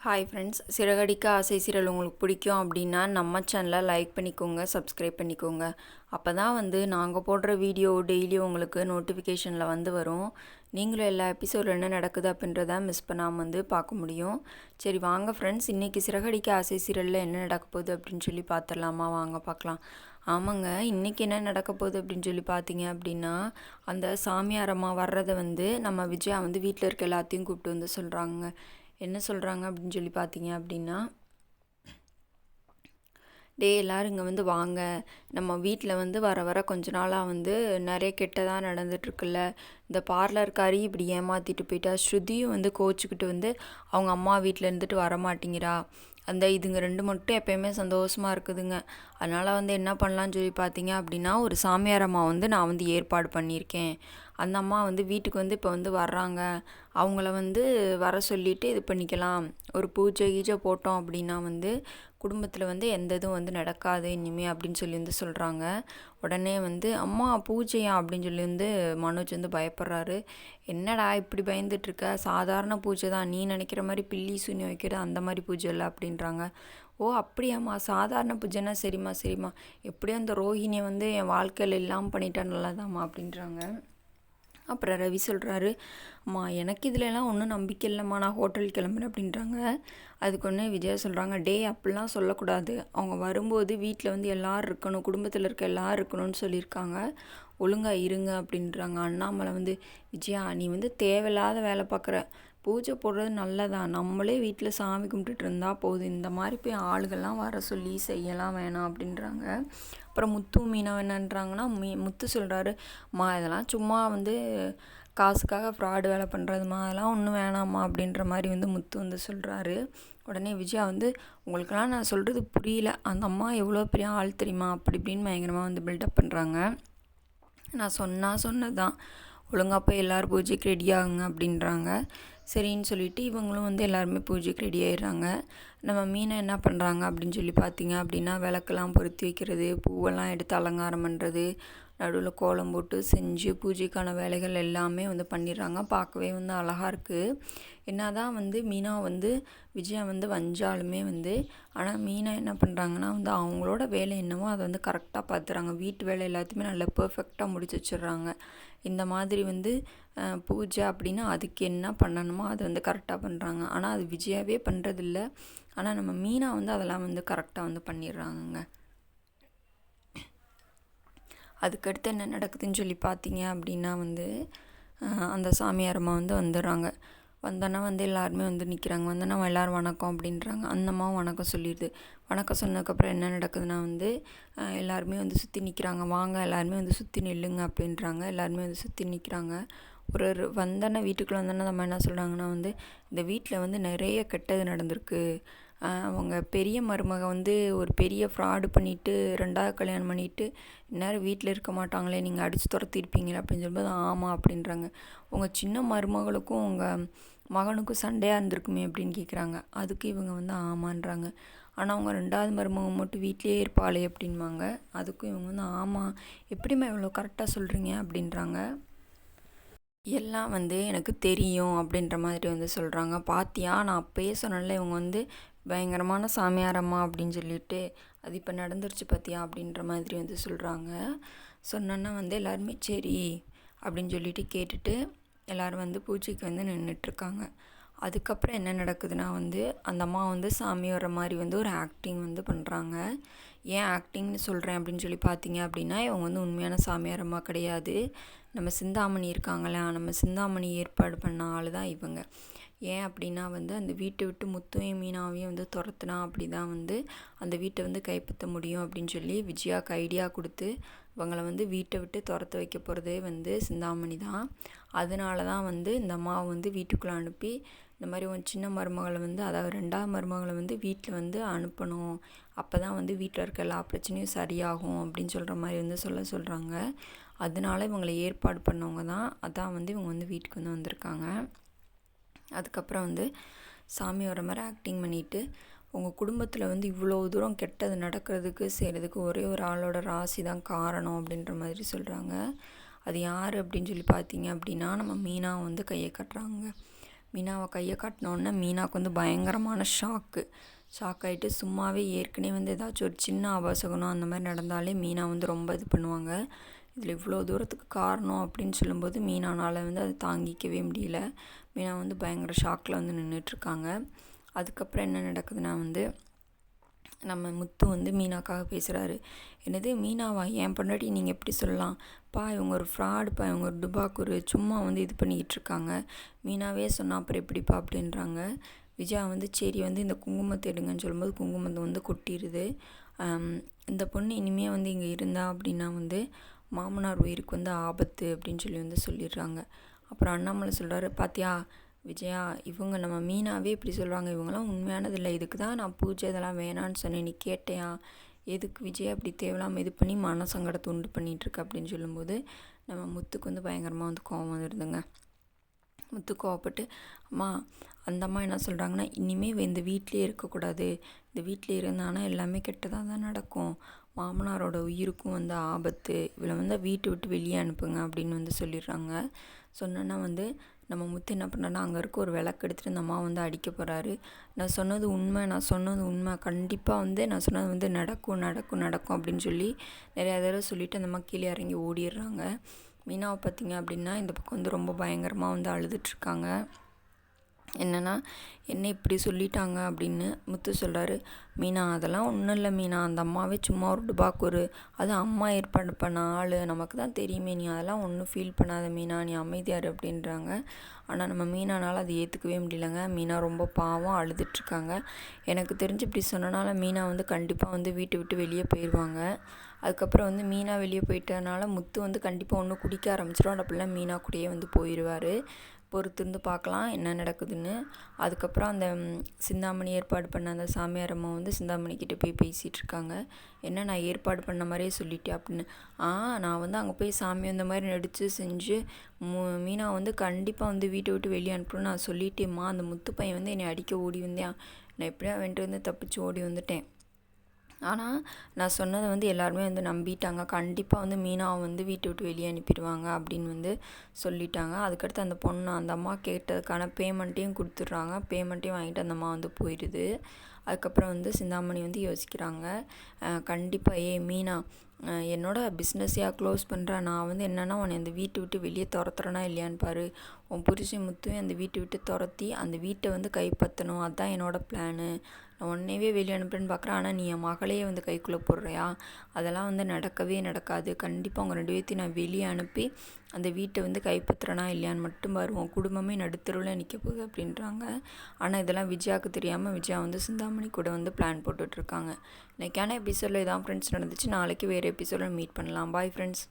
Hi friends, Siragadikka ஆசை serial உங்களுக்கு பிடிக்கும் அப்படின்னா நம்ம சேனலை லைக் பண்ணிக்கோங்க, சப்ஸ்கிரைப் பண்ணிக்கோங்க. அப்போ தான் நாங்கள் போடுற வீடியோ டெய்லியும் உங்களுக்கு நோட்டிஃபிகேஷனில் வரும். நீங்களும் எல்லா எபிசோடில் என்ன நடக்குது அப்படின்றத மிஸ் பண்ணாமல் பார்க்க முடியும். சரி வாங்க ஃப்ரெண்ட்ஸ், இன்றைக்கி சிறகடிக்க ஆசை சீரியலில் என்ன நடக்க போகுது அப்படின்னு சொல்லி பார்த்துடலாமா? வாங்க பார்க்கலாம். ஆமாங்க, இன்றைக்கி என்ன நடக்க போகுது அப்படின்னு சொல்லி பார்த்தீங்க அப்படின்னா, அந்த சாமியார் அம்மா வர்றதை நம்ம விஜயா வீட்டில் இருக்க எல்லாத்தையும் கூப்பிட்டு சொல்கிறாங்க. என்ன சொல்கிறாங்க அப்படின்னு சொல்லி பார்த்தீங்க அப்படின்னா, எல்லோரும் இங்கே வாங்க, நம்ம வீட்டில் வர வர கொஞ்ச நாளாக நிறைய கெட்டதாக நடந்துகிட்ருக்குல்ல. இந்த பார்லர்காரி இப்படி ஏமாற்றிட்டு போயிட்டா. ஸ்ருதியும் கோச்சிக்கிட்டு அவங்க அம்மா வீட்டில் இருந்துட்டு வர மாட்டேங்கிறா. இதுங்க ரெண்டு மட்டும் எப்போயுமே சந்தோஷமாக இருக்குதுங்க. அதனால் என்ன பண்ணலான்னு சொல்லி பார்த்தீங்க அப்படின்னா, ஒரு சாமியார் அம்மா நான் ஏற்பாடு பண்ணியிருக்கேன். அந்த அம்மா வீட்டுக்கு இப்போ வர்றாங்க. அவங்கள வர சொல்லிவிட்டு இது பண்ணிக்கலாம். ஒரு பூஜை கீஜை போட்டோம் அப்படின்னா குடும்பத்தில் எந்த இதுவும் நடக்காது இனிமேல் அப்படின்னு சொல்லி சொல்கிறாங்க. உடனே அம்மா பூஜையா அப்படின்னு சொல்லி மனோஜ் பயப்படுறாரு. என்னடா இப்படி பயந்துட்டுருக்க, சாதாரண பூஜை தான், நீ நினைக்கிற மாதிரி பில்லி சூன்யம் வைக்கிறது அந்த மாதிரி பூஜை இல்லை அப்படின்றாங்க. ஓ அப்படியாம்மா, சாதாரண பூஜைன்னா சரிம்மா சரிம்மா, எப்படியும் அந்த ரோஹிணியை என் வாழ்க்கையில் இல்லாமல் பண்ணிட்டா நல்லதாம்மா அப்படின்றாங்க. அப்புறம் ரவி சொல்கிறாரு, அம்மா எனக்கு இதிலலாம் ஒன்றும் நம்பிக்கை இல்லைம்மா, நான் ஹோட்டல் கிளம்புறேன் அப்படின்றாங்க. அதுக்கு ஒன்று விஜயா சொல்கிறாங்க, அப்படிலாம் சொல்லக்கூடாது, அவங்க வரும்போது வீட்டில் எல்லோரும் இருக்கணும், குடும்பத்தில் இருக்க எல்லோரும் இருக்கணும்னு சொல்லியிருக்காங்க, ஒழுங்காக இருங்க அப்படின்றாங்க. அண்ணாமலை விஜயா நீ தேவையில்லாத வேலை பார்க்குற, பூஜை போடுறது நல்லதான், நம்மளே வீட்டில் சாமி கும்பிட்டுட்டு இருந்தால் போதும், இந்த மாதிரி போய் ஆளுகள்லாம் வர சொல்லி செய்யலாம் வேணாம் அப்படின்றாங்க. அப்புறம் முத்து மீனா என்னன்றாங்கன்னா, முத்து சொல்கிறாரு, அம்மா இதெல்லாம் சும்மா காசுக்காக ஃப்ராடு வேலை பண்ணுறதுமா, அதெல்லாம் ஒன்றும் வேணாம்மா அப்படின்ற மாதிரி முத்து சொல்கிறாரு. உடனே விஜயா உங்களுக்கெல்லாம் நான் சொல்கிறது புரியல, அந்த அம்மா எவ்வளோ பெரிய ஆள் தெரியுமா, அப்படி இப்படின்னு பயங்கரமாக பில்டப் பண்ணுறாங்க. நான் சொன்னதான், ஒழுங்காக போய் எல்லோரும் பூஜைக்கு ரெடி ஆகுங்க அப்படின்றாங்க. சரின்னு சொல்லிவிட்டு இவங்களும் எல்லாருமே பூஜைக்கு ரெடி ஆகிடுறாங்க. நம்ம மீனை என்ன பண்ணுறாங்க அப்படின்னு சொல்லி பார்த்தீங்க அப்படின்னா, விளக்கெல்லாம் பொருத்தி வைக்கிறது, பூவெல்லாம் எடுத்து அலங்காரம் பண்ணுறது, நடுவில் கோலம் போட்டு செஞ்சு பூஜைக்கான வேலைகள் எல்லாமே பண்ணிடுறாங்க. பார்க்கவே அழகாக இருக்குது. என்ன தான் மீனா விஜயா வஞ்சாலுமே ஆனால் மீனா என்ன பண்ணுறாங்கன்னா அவங்களோட வேலை என்னவோ அதை கரெக்டாக பார்த்துறாங்க. வீட்டு வேலை எல்லாத்தையுமே நல்லா பர்ஃபெக்டாக முடிச்சு வச்சிடுறாங்க. இந்த மாதிரி பூஜை அப்படின்னா அதுக்கு என்ன பண்ணணுமோ அதை கரெக்டாக பண்ணுறாங்க. ஆனால் அது விஜயாவே பண்ணுறதில்ல. ஆனால் நம்ம மீனா அதெல்லாம் கரெக்டாக பண்ணிடுறாங்கங்க. அதுக்கடுத்து என்ன நடக்குதுன்னு சொல்லி பார்த்தீங்க அப்படின்னா அந்த சாமியாரம்மா வந்துடுறாங்க. வந்தோன்னா எல்லாருமே நிற்கிறாங்க. வந்தோன்னா எல்லோரும் வணக்கம் அப்படின்றாங்க. அந்தம்மாவும் வணக்கம் சொல்லிடுது. வணக்கம் சொன்னதுக்கப்புறம் என்ன நடக்குதுன்னா எல்லாருமே சுற்றி நிற்கிறாங்க. வாங்க எல்லாருமே சுற்றி நில்லுங்க அப்படின்றாங்க. எல்லாருமே சுற்றி நிற்கிறாங்க. ஒரு வந்தோன்னா வீட்டுக்குள்ளே வந்தோன்னா நம்ம என்ன சொல்கிறாங்கன்னா இந்த வீட்டில் நிறைய கெட்டது நடந்திருக்கு. அவங்க பெரிய மருமக ஒரு பெரிய ஃப்ராடு பண்ணிவிட்டு 2வது கல்யாணம் பண்ணிவிட்டு இந்நேரம் வீட்டில் இருக்க மாட்டாங்களே, நீங்கள் அடித்து துரத்திருப்பீங்களே அப்படின்னு சொல்லும்போது ஆமாம் அப்படின்றாங்க. உங்கள் சின்ன மருமகளுக்கும் உங்கள் மகனுக்கும் சண்டையாக இருந்திருக்குமே அப்படின்னு கேட்குறாங்க. அதுக்கு இவங்க ஆமான்றாங்க. ஆனால் அவங்க 2வது மருமக மட்டும் வீட்லேயே இருப்பாளே அப்படின்பாங்க. அதுக்கும் இவங்க ஆமாம், எப்படிம்மா இவ்வளோ கரெக்டாக சொல்கிறீங்க அப்படின்றாங்க. எல்லாம் எனக்கு தெரியும் அப்படின்ற மாதிரி சொல்கிறாங்க. பாத்தியா, நான் அப்பயே சொன்னேன்ல இவங்க பயங்கரமான சாமியாரம்மா அப்படின்னு சொல்லிட்டு, அது இப்போ நடந்துருச்சு பார்த்தியா அப்படின்ற மாதிரி சொல்கிறாங்க. சொன்னோன்னா எல்லாருமே சரி அப்படின்னு சொல்லிட்டு கேட்டுட்டு எல்லோரும் பூஜைக்கு நின்றுட்டுருக்காங்க. அதுக்கப்புறம் என்ன நடக்குதுன்னா அந்த அம்மா சாமி வர்ற மாதிரி ஒரு ஆக்டிங் பண்ணுறாங்க. ஏன் ஆக்டிங்னு சொல்கிறேன் அப்படின்னு சொல்லி பார்த்தீங்க அப்படின்னா, இவங்க உண்மையான சாமியார் அம்மா கிடையாது. நம்ம சிந்தாமணி இருக்காங்களா, நம்ம சிந்தாமணி ஏற்பாடு பண்ண ஆள் தான் இவங்க. ஏன் அப்படின்னா அந்த வீட்டை விட்டு முத்துவையும் மீனாவையும் துரத்துனா அப்படி தான் அந்த வீட்டை கைப்பற்ற முடியும் அப்படின்னு சொல்லி விஜயாவுக்கு ஐடியா கொடுத்து இவங்களை வீட்டை விட்டு துரத்த வைக்க போகிறதே சிந்தாமணி தான். அதனால தான் இந்த அம்மாவை வீட்டுக்குள்ளே அனுப்பி இந்த மாதிரி ஒரு சின்ன மருமகளை அதாவது 2வது மருமகளை வீட்டில் அனுப்பணும், அப்போ தான் வீட்டில் இருக்க எல்லா பிரச்சனையும் சரியாகும் அப்படின்னு சொல்கிற மாதிரி சொல்கிறாங்க. அதனால இவங்களை ஏற்பாடு பண்ணவங்க தான். அதான் இவங்க வீட்டுக்கு வந்திருக்காங்க. அதுக்கப்புறம் சாமி வர மாதிரி ஆக்டிங் பண்ணிவிட்டு, உங்கள் குடும்பத்தில் இவ்வளோ தூரம் கெட்டது நடக்கிறதுக்கு செய்கிறதுக்கு ஒரே ஒரு ஆளோட ராசி தான் காரணம் அப்படின்ற மாதிரி சொல்கிறாங்க. அது யார் அப்படின்னு சொல்லி பார்த்தீங்க அப்படின்னா, நம்ம மீனா கையை கட்டுறாங்க. மீனாவை கையை காட்டினோடனே மீனாவுக்கு வந்து பயங்கரமான ஷாக் ஆகிட்டு சும்மாவே ஏற்கனவே வந்து ஏதாச்சும் ஒரு சின்ன அபசகுனம் அந்த மாதிரி நடந்தாலே மீனா வந்து ரொம்ப இது பண்ணுவாங்க. இதில் இவ்வளோ தூரத்துக்கு காரணம் அப்படின்னு சொல்லும்போது மீனானால் வந்து அதை தாங்கிக்கவே முடியல. மீனா வந்து பயங்கர ஷாக்கில் வந்து நின்றுட்டுருக்காங்க. அதுக்கப்புறம் என்ன நடக்குதுன்னா வந்து நம்ம முத்து வந்து மீனாக்காக பேசுகிறாரு. என்னது மீனாவா, என் பொண்டாட்டி நீங்கள் எப்படி சொல்லலாம், இவங்க ஒரு ஃப்ராடுப்பா, இவங்க ஒரு டுபாக்கூரு, சும்மா வந்து இது பண்ணிக்கிட்டு இருக்காங்க, மீனாவே சொன்னால் அப்புறம் எப்படிப்பா அப்படின்றாங்க. விஜயா வந்து சரி வந்து இந்த குங்குமத்தை எடுங்கன்னு சொல்லும்போது குங்குமத்தை வந்து கொட்டிடுது. இந்த பொண்ணு இனிமேல் வந்து இங்கே இருந்தா அப்படின்னா வந்து மாமனார் உயிருக்கு வந்து ஆபத்து அப்படின்னு சொல்லி வந்து சொல்லிடுறாங்க. அப்புறம் அண்ணாமலை சொல்கிறாரு, பாத்தியா விஜயா, இவங்க நம்ம மீனாவே இப்படி சொல்கிறாங்க, இவங்கெல்லாம் உண்மையானதில்லை, இதுக்கு தான் நான் பூஜை இதெல்லாம் வேணான்னு சொன்னேன், நீ கேட்டையா, எதுக்கு விஜயா அப்படி தேவையில்லாமல் இது பண்ணி மனசங்கடத்தை உண்டு பண்ணிகிட்ருக்கு அப்படின்னு சொல்லும்போது நம்ம முத்துக்கு வந்து பயங்கரமாக வந்து கோவம் வந்துடுதுங்க. முத்து கோவப்பட்டு, அம்மா அந்த அம்மா என்ன சொல்கிறாங்கன்னா, இனிமேல் இந்த வீட்டிலே இருக்கக்கூடாது, இந்த வீட்டில் இருந்தானா எல்லாமே கெட்டதாக தான் நடக்கும், மாமனாரோட உயிருக்கும் வந்து ஆபத்து, இவளை வந்து வீட்டை விட்டு வெளியே அனுப்புங்க அப்படின்னு வந்து சொல்லிடுறாங்க. சொன்னோன்னா வந்து நம்ம முத்து என்ன பண்ணுறேன்னா அங்கே இருக்க ஒரு விளக்கு எடுத்துகிட்டு அந்த அம்மா வந்து அடிக்க போகிறாரு. நான் சொன்னது உண்மை, கண்டிப்பாக வந்து நான் சொன்னது வந்து நடக்கும் அப்படின்னு சொல்லி நிறையா தடவை சொல்லிவிட்டு அந்த அம்மா கீழே இறங்கி ஓடிடுறாங்க. மீனாவை பார்த்திங்க அப்படின்னா இந்த பக்கம் வந்து ரொம்ப பயங்கரமாக வந்து அழுதுட்ருக்காங்க. என்னென்னா என்ன இப்படி சொல்லிட்டாங்க அப்படின்னு முத்து சொல்கிறாரு. மீனா அதெல்லாம் ஒன்றும் இல்லை மீனா, அந்த அம்மாவே சும்மா ஒரு டுபாக்கூரு, அது அம்மா ஏற்பாடு பண்ண ஆள், நமக்கு தான் தெரியுமே, நீ அதெல்லாம் ஒன்றும் ஃபீல் பண்ணாத மீனா, நீ அமைதியார் அப்படின்றாங்க. ஆனால் நம்ம மீனானால் அது ஏற்றுக்கவே முடியலங்க. மீனா ரொம்ப பாவம் அழுதுட்ருக்காங்க. எனக்கு தெரிஞ்சு இப்படி சொன்னனால மீனா வந்து கண்டிப்பாக வந்து வீட்டை விட்டு வெளியே போயிடுவாங்க. அதுக்கப்புறம் வந்து மீனா வெளியே போயிட்டதுனால முத்து வந்து கண்டிப்பாக ஒன்று குடிக்க ஆரம்பிச்சிடும், அப்படிலாம் மீனா கூடயே வந்து போயிடுவார். பொறுத்திருந்து பார்க்கலாம் என்ன நடக்குதுன்னு. அதுக்கப்புறம் அந்த சிந்தாமணி ஏற்பாடு பண்ண அந்த சாமியார் அம்மா வந்து சிந்தாமணிக்கிட்ட போய் பேசிகிட்டு இருக்காங்க. என்ன நான் ஏற்பாடு பண்ண மாதிரியே சொல்லிட்டேன் அப்படின்னு. நான் வந்து அங்கே போய் சாமி அந்த மாதிரி நடித்து செஞ்சு மீனா வந்து கண்டிப்பாக வந்து வீட்டை விட்டு வெளியே அனுப்பணும்னு நான் சொல்லிட்டேம்மா, அந்த முத்து பையன் வந்து என்னை அடிக்க ஓடி வந்தேன், நான் எப்படியா வந்துட்டு வந்து தப்பிச்சு ஓடி வந்துட்டேன், ஆனால் நான் சொன்னதை வந்து எல்லாருமே வந்து நம்பிட்டாங்க, கண்டிப்பாக வந்து மீனாவை வந்து வீட்டை விட்டு வெளியே அனுப்பிடுவாங்க அப்படின்னு வந்து சொல்லிட்டாங்க. அதுக்கடுத்து அந்த அம்மா கேட்டதுக்கான பேமெண்ட்டையும் கொடுத்துட்றாங்க. பேமெண்ட்டையும் வாங்கிட்டு அந்த அம்மா வந்து போயிடுது. அதுக்கப்புறம் வந்து சிந்தாமணி வந்து யோசிக்கிறாங்க, கண்டிப்பாக மீனா என்னோட பிஸ்னஸையாக க்ளோஸ் பண்ணுறேன், நான் வந்து என்னென்னா உன்னை அந்த வீட்டை விட்டு வெளியே துரத்துறேனா இல்லையான்னு பாரு, உன் புருஷன் முத்துவே அந்த வீட்டை விட்டு துரத்தி அந்த வீட்டை வந்து கைப்பற்றணும், அதுதான் என்னோடய பிளானு, நான் உன்னையவே வெளியே அனுப்புறேன்னு பார்க்குறேன், ஆனால் நீ என் மகளையே வந்து கைக்குள்ளே போடுறியா, அதெல்லாம் வந்து நடக்கவே நடக்காது, கண்டிப்பாக அவங்க 2 பேர்த்தையும் நான் வெளியே அனுப்பி அந்த வீட்டை வந்து கைப்பற்றுறேனா இல்லையான்னு மட்டும் பாரு, உன் குடும்பமே நடுத்தருவில் நிற்க போகுது அப்படின்றாங்க. ஆனால் இதெல்லாம் விஜயாவுக்கு தெரியாமல் விஜயா வந்து சிந்தாமணி கூட வந்து பிளான் போட்டுட்ருக்காங்க. இன்றைக்கான எபிசோடில் இதான் ஃப்ரெண்ட்ஸ் நடந்துச்சு. நாளைக்கு வேறு எபிசோடில் மீட் பண்ணலாம். Bye friends.